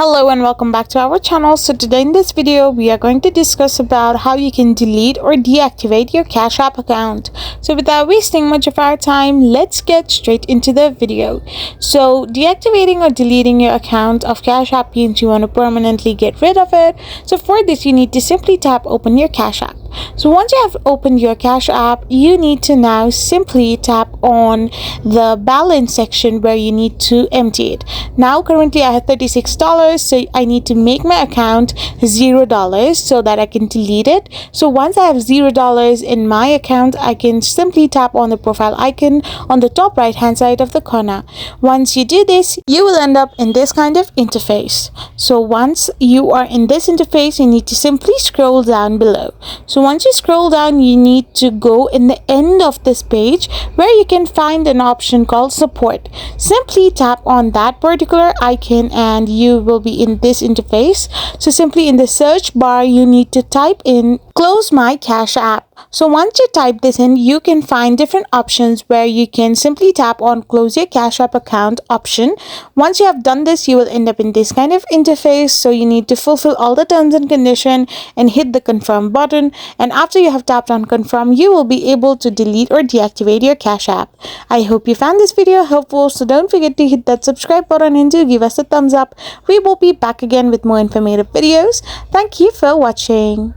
Hello and welcome back to our channel. So today in this video we are going to discuss about how you can delete or deactivate your Cash App account. So without wasting much of our time, let's get straight into the video. So deactivating or deleting your account of Cash App means you want to permanently get rid of it. So for this you need to simply tap open your Cash App. So once you have opened your Cash App, you need to now simply tap on the balance section where you need to empty it. Now currently I have $36, so I need to make my account $0 so that I can delete it. So once I have $0 in my account, I can simply tap on the profile icon on the top right hand side of the corner. Once you do this, you will end up in this kind of interface. So once you are in this interface, you need to simply scroll down below. So once you scroll down, you need to go in the end of this page where you can find an option called support. Simply tap on that particular icon and you will be in this interface. So simply in the search bar, you need to type in close my Cash App. So once you type this in, you can find different options where you can simply tap on close your Cash App account option. Once you have done this, you will end up in this kind of interface. So you need to fulfill all the terms and conditions and hit the confirm button. And after you have tapped on confirm, you will be able to delete or deactivate your Cash App. I hope you found this video helpful. So don't forget to hit that subscribe button and do give us a thumbs up. We will be back again with more informative videos. Thank you for watching.